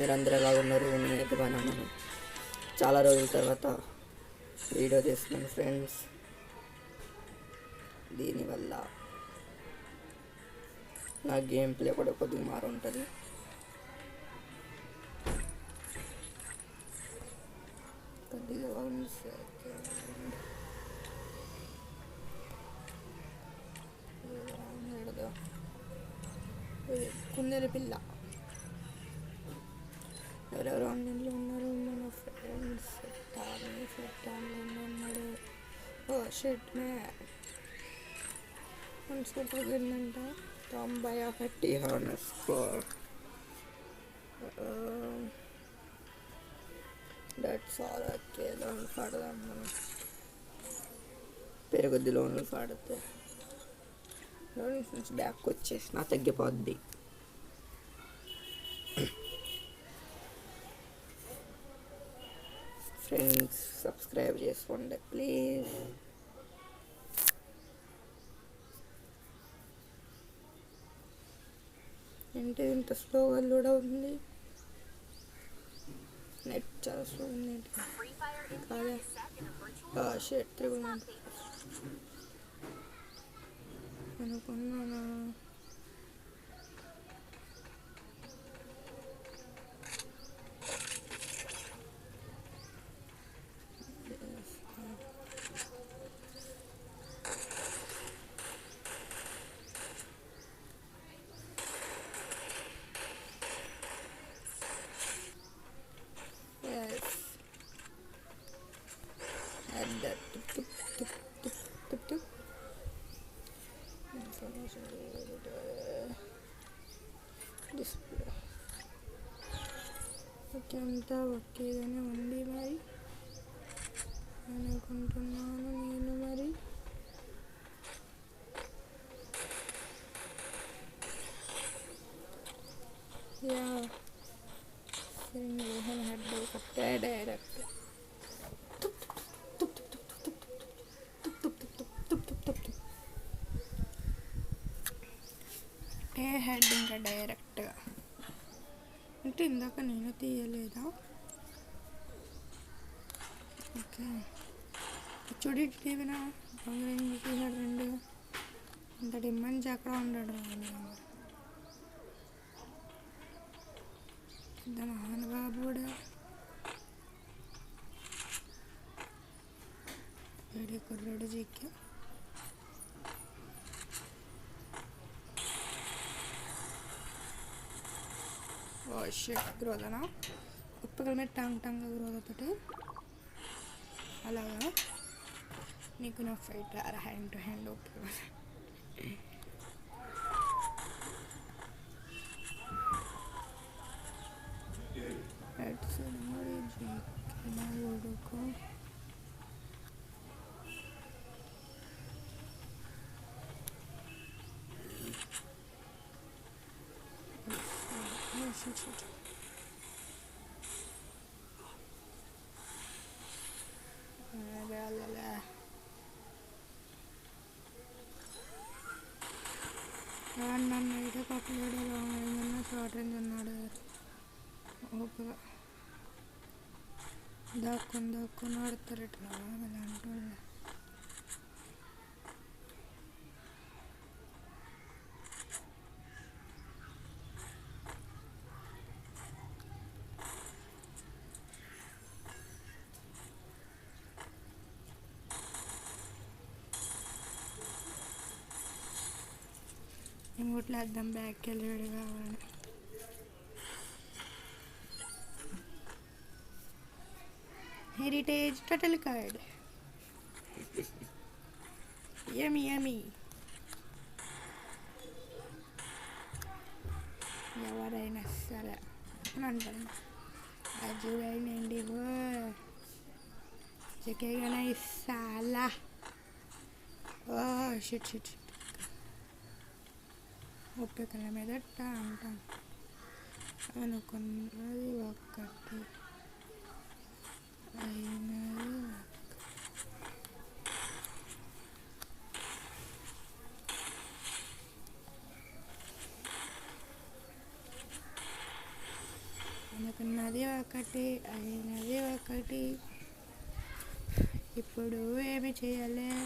మీరందరూ ఎలా ఉన్నారు? నేనైతే బాగానే ఉన్నాను. చాలా రోజుల తర్వాత వీడియో తీస్తున్నాను ఫ్రెండ్స్. దీనివల్ల నా గేమ్ ప్లే కూడా కొద్దిగా మారు ఉంటుంది. కొద్దిగా కుందేలు పిల్ల ఎవరెవరు ఆన్లైన్లో ఉన్నారు? మన ఫ్రెండ్స్ ఉన్నాడు. ఓ షిట్ మ్యాన్, ఏంటంట 90 harness score. That's all. Okay, లోన్లు పాడదాం మనం. పెరుగుద్ది లోన్లు పాడితే. లోన్స్ నుంచి బ్యాక్ వచ్చేసిన తగ్గిపోద్ది. ఫ్రెండ్స్ సబ్స్క్రైబ్ చేసుకోండి ప్లీజ్. ఏంటి ఇంత స్లోగా కూడా ఉంది? నెట్ చాలా స్లో ఉంది కాదా? షర్ట్ 3 అనుకున్నానా? డిస్ప్లే ఓకే, అంతా ఓకేగానే ఉంది మరి అనుకుంటున్నాను నేను. మరి యా హెడ్ కట్టే డైరెక్ట్ హెడ్ ఇంకా డైరెక్ట్గా అంటే ఇందాక నేను తీయలేదా? ఓకే, చూడి టీవీనా తీసాడు రెండు. ఇంత డిమాండ్ అక్కడ ఉండడు మహానుబాబు కూడా. వేడి కుర్రాడు జీకే. గ్రోదనా ఉప్పగల మీద టంగ్ గ్రోదతోటి అలాగా నీకు నా ఫైట్ హ్యాండ్ టు హ్యాండ్ ఉప్పగల. ఉడుకు నన్ను అయితే పక్కలేడు ఏమన్నా షార్టేజ్ ఉన్నాడు. ఓపిక దాక్కుని ఆడతారు ఇట్లా అలాంటి. ఇంకోట్లు వేద్దాం, బ్యాక్కి వెళ్ళి కావాలి. Heritage total card yummy. ఎవరైనా సరే అని అంటాను. అజువైనండి చికెన్ ఇస్తాలా. షిట్ ఒప్పికల మీద అంటాం అనుకున్నది ఒక్కటి అయినది. ఉన్నది ఒకటి అయినది ఒకటి, ఇప్పుడు ఏమి చేయలేం.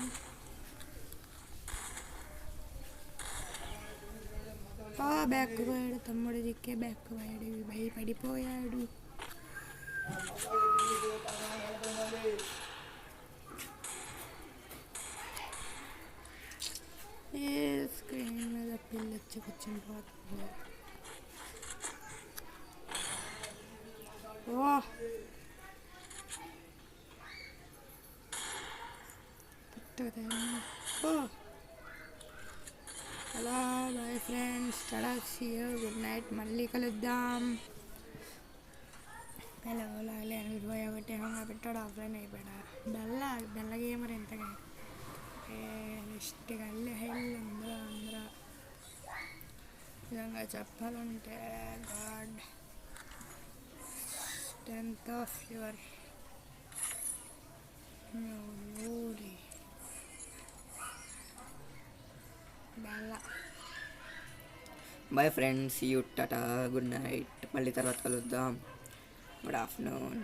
బ్యాక్ పోయాడు తమ్ముడు, దిక్కే బ్యాక్ పోయాడు, భయపడిపోయాడు. స్క్రీన్ మీద పిల్లొచ్చి కూర్చొని పోతుంది. Hello bye friends, tata see you, good night, మళ్ళీ కలుద్దాం. హలో లాలే బూయా కొట్టేమో పెట్టాడు, ఆఫ్లైన్ అయిపోయాడా. బెల్ల గేమర్ ఎంతగా నెక్స్ట్గా హెల్ అందరూ విధంగా చెప్పాలంటే గాడ్ స్ట్రెంత్ ఆఫ్ యువర్ ఊరి బెల్ల. Bye friends, you tata, good night, మళ్ళీ తర్వాత కలుద్దాం. Good afternoon.